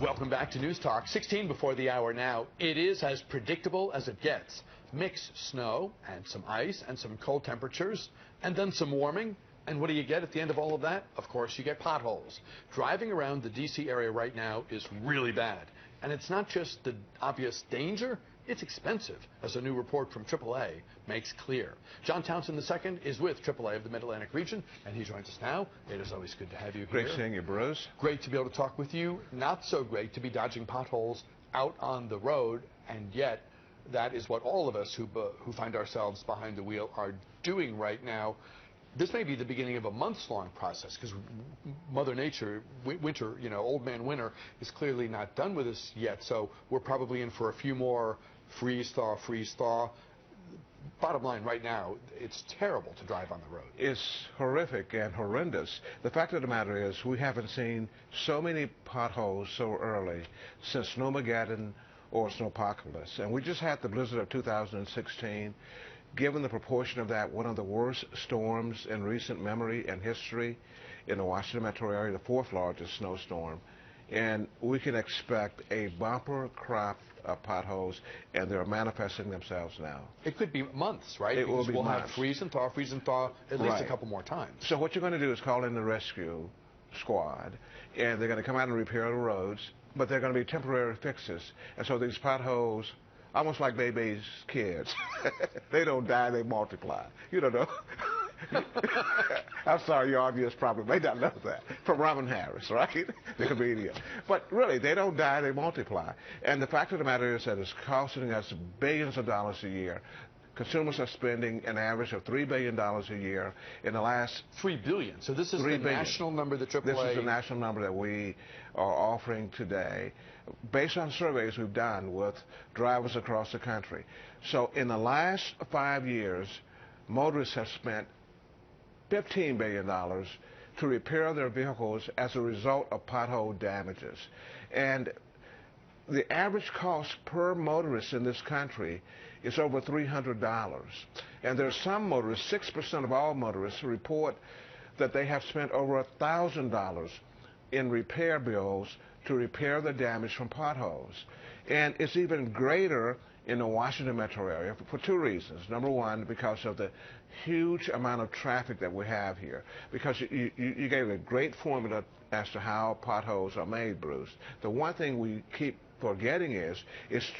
Welcome back to News Talk. 16 before the hour now. It is as predictable as it gets. Mix snow and some ice and some cold temperatures and then some warming. And what do you get at the end of all of that? Of course, you get potholes. Driving around the D.C. area right now is really bad. And it's not just the obvious danger. It's expensive, as a new report from AAA makes clear. John Townsend II is with AAA of the Mid-Atlantic region, and he joins us now. It is always good to have you here. Great seeing you, Bruce. Great to be able to talk with you. Not so great to be dodging potholes out on the road, and yet that is what all of us who find ourselves behind the wheel are doing right now. This may be the beginning of a months-long process because Mother Nature, winter, old man winter, is clearly not done with us yet. So we're probably in for a few more freeze-thaw, freeze-thaw. Bottom line right now, it's terrible to drive on the road. It's horrific and horrendous. The fact of the matter is we haven't seen so many potholes so early since Snowmageddon or Snowpocalypse. And we just had the blizzard of 2016. Given the proportion of that, one of the worst storms in recent memory and history in the Washington metro area, the fourth largest snowstorm. And we can expect a bumper crop of potholes, and they're manifesting themselves now. It could be months, right? It will be we'll months. Have freeze and thaw at least a couple more times. So what you're going to do is call in the rescue squad, and they're going to come out and repair the roads, but they're going to be temporary fixes. And so these potholes, almost like baby's kids. They don't die, they multiply. You don't know. I'm sorry, your audience probably may not know that. From Robin Harris, right? The comedian. But really, they don't die, they multiply. And the fact of the matter is that it's costing us billions of dollars a year. Consumers are spending an average of $3 billion a year in the last... $3 billion. So this is the national number that AAA... This is the national number that we are offering today, based on surveys we've done with drivers across the country. So in the last 5 years, motorists have spent $15 billion to repair their vehicles as a result of pothole damages. And the average cost per motorist in this country is over $300. And there are some motorists, 6% of all motorists, report that they have spent over $1,000 in repair bills to repair the damage from potholes. And it's even greater in the Washington metro area for two reasons. Number one, because of the huge amount of traffic that we have here. Because you gave a great formula as to how potholes are made, Bruce. The one thing we keep forgetting is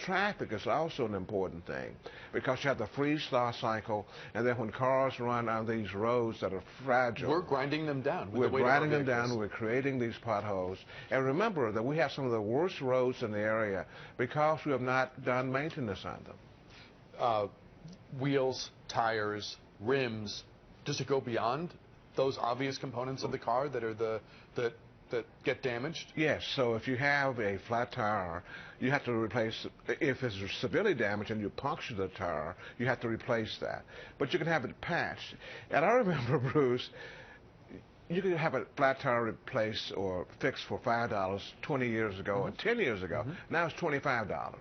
traffic is also an important thing, because you have the freeze-thaw cycle, and then when cars run on these roads that are fragile, we're grinding them down. We're grinding them down. We're creating these potholes. And remember that we have some of the worst roads in the area because we have not done maintenance on them. Wheels, tires, rims. Does it go beyond those obvious components of the car that are that get damaged? Yes, so if you have a flat tire, you have to replace, if it's severely damaged and you puncture the tire, you have to replace that. But you can have it patched. And I remember, Bruce, you could have a flat tire replaced or fixed for $5 20 years ago or 10 years ago. Now it's $25.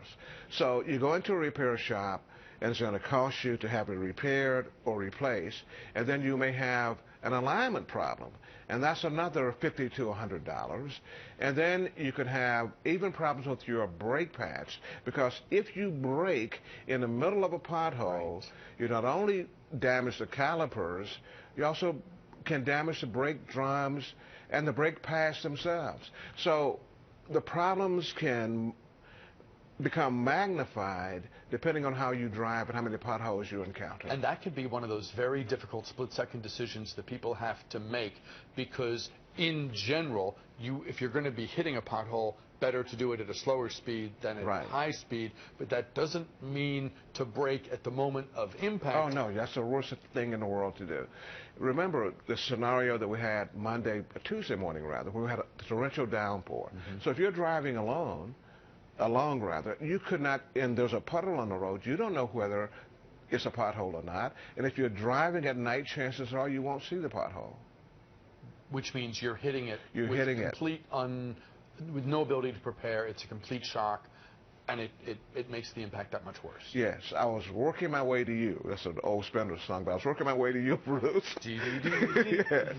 So you go into a repair shop, and it's going to cost you to have it repaired or replaced, and then you may have an alignment problem, and that's another $50 to $100. And then you could have even problems with your brake pads, because if you brake in the middle of a pothole, you not only damage the calipers, you also can damage the brake drums and the brake pads themselves. So the problems can become magnified depending on how you drive and how many potholes you encounter. And that could be one of those very difficult split-second decisions that people have to make, because in general, if you're going to be hitting a pothole, better to do it at a slower speed than at high speed, but that doesn't mean to brake at the moment of impact. Oh no, that's the worst thing in the world to do. Remember the scenario that we had Tuesday morning rather, where we had a torrential downpour. So if you're driving along, you could not, and there's a puddle on the road, you don't know whether it's a pothole or not. And if you're driving at night, chances are you won't see the pothole. Which means you're hitting it with no ability to prepare. It's a complete shock, and it makes the impact that much worse. Yes, I was working my way to you. That's an old Spender song, but I was working my way to you, Bruce. Yes.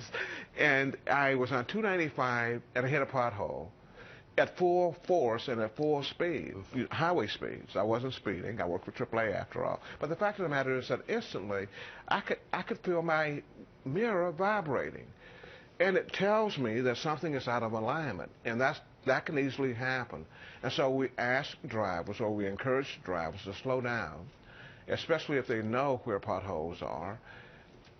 And I was on 295, and I hit a pothole. at full force and at full speed, highway speeds. I wasn't speeding. I worked for AAA after all. But the fact of the matter is that instantly, I could feel my mirror vibrating, and it tells me that something is out of alignment, and that can easily happen. And so we ask drivers, or we encourage drivers to slow down, especially if they know where potholes are.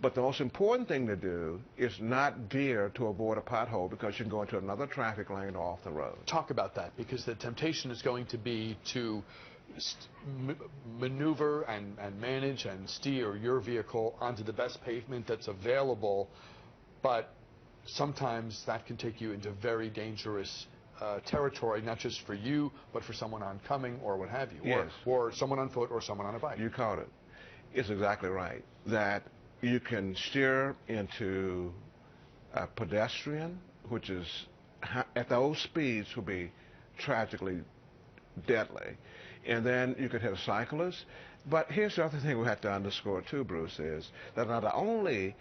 But the most important thing to do is not veer to avoid a pothole because you can go into another traffic lane or off the road. Talk about that, because the temptation is going to be to maneuver and manage and steer your vehicle onto the best pavement that's available, but sometimes that can take you into very dangerous territory, not just for you, but for someone oncoming or what have you, Yes. or someone on foot or someone on a bike. You caught it. It's exactly right. That you can steer into a pedestrian, which is at those speeds will be tragically deadly. And then you could hit a cyclist. But here's the other thing we have to underscore too, Bruce, is that not only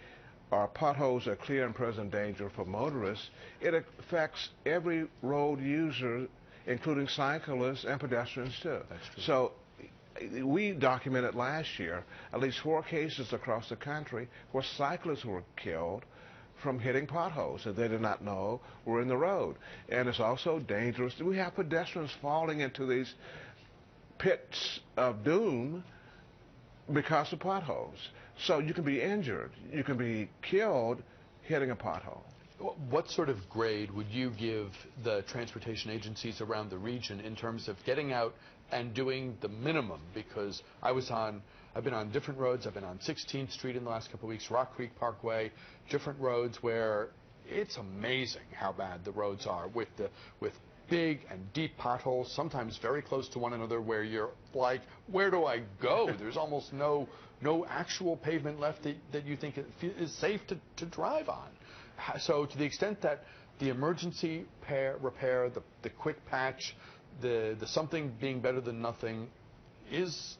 are potholes a clear and present danger for motorists, it affects every road user, including cyclists and pedestrians too. That's true. So we documented last year at least 4 cases across the country where cyclists were killed from hitting potholes that they did not know were in the road. And it's also dangerous. We have pedestrians falling into these pits of doom because of potholes. So you can be injured. You can be killed hitting a pothole. What sort of grade would you give the transportation agencies around the region in terms of getting out and doing the minimum? Because I've been on different roads. I've been on 16th Street in the last couple of weeks, Rock Creek Parkway, different roads where it's amazing how bad the roads are with big and deep potholes, sometimes very close to one another, where you're like, where do I go? There's almost no actual pavement left that you think is safe to drive on. So to the extent that the emergency repair, the quick patch, the something being better than nothing is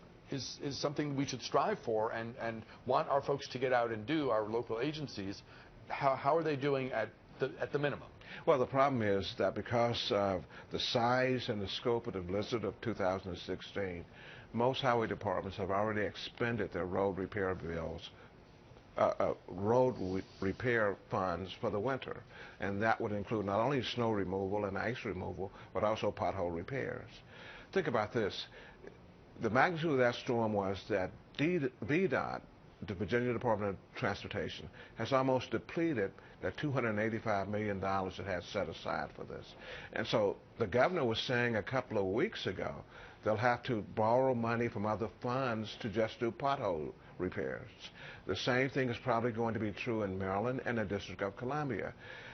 something we should strive for and want our folks to get out and do, our local agencies. How are they doing at the minimum? Well, the problem is that because of the size and the scope of the blizzard of 2016, most highway departments have already expended their road repair bills, repair funds for the winter. And that would include not only snow removal and ice removal, but also pothole repairs. Think about this. The magnitude of that storm was that VDOT, the Virginia Department of Transportation, has almost depleted the $285 million it had set aside for this. And so the governor was saying a couple of weeks ago they'll have to borrow money from other funds to just do pothole repairs. The same thing is probably going to be true in Maryland and the District of Columbia.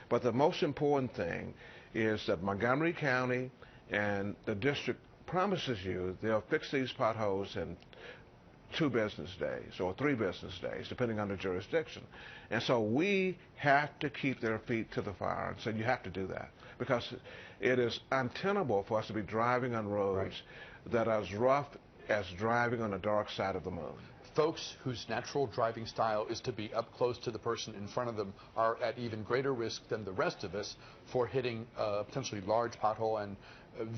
But the most important thing is that Montgomery County and the district promises you they'll fix these potholes in 2 business days or 3 business days, depending on the jurisdiction. And so we have to keep their feet to the fire and say you have to do that, because it is untenable for us to be driving on roads that are as rough as driving on the dark side of the moon. Folks whose natural driving style is to be up close to the person in front of them are at even greater risk than the rest of us for hitting a potentially large pothole and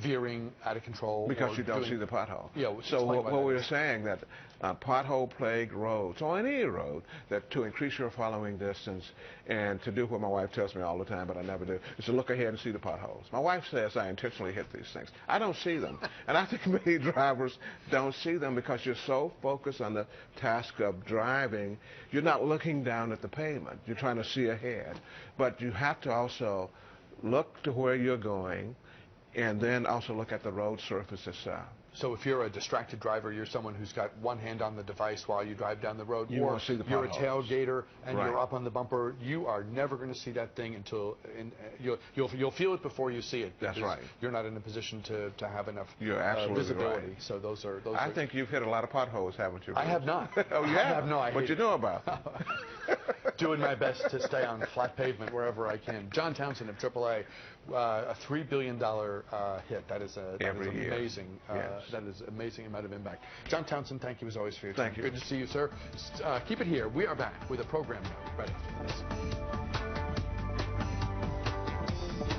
veering out of control. Because you don't see the pothole. Yeah, so what we're saying that pothole-plagued roads, or any road, that to increase your following distance and to do what my wife tells me all the time, but I never do, is to look ahead and see the potholes. My wife says I intentionally hit these things. I don't see them. And I think many drivers don't see them because you're so focused on the task of driving, you're not looking down at the pavement. You're trying to see ahead. But you have to also look to where you're going, and then also look at the road surface itself. So if you're a distracted driver, you're someone who's got one hand on the device while you drive down the road, you or see the you're a potholes. tailgater and you're up on the bumper, you are never going to see that thing until you'll feel it before you see it. That's right. You're not in a position to have enough visibility. Right. So those are. I think you've hit a lot of potholes, haven't you, Bruce? I have not. Oh, yeah. I have no. But you know about them. Doing my best to stay on flat pavement wherever I can. John Townsend of AAA, a $3 billion hit. That is amazing. Yes. That is amazing amount of impact. John Townsend, thank you as always for your time. Thank you. Good to see you, sir. Keep it here. We are back with a program now right after this.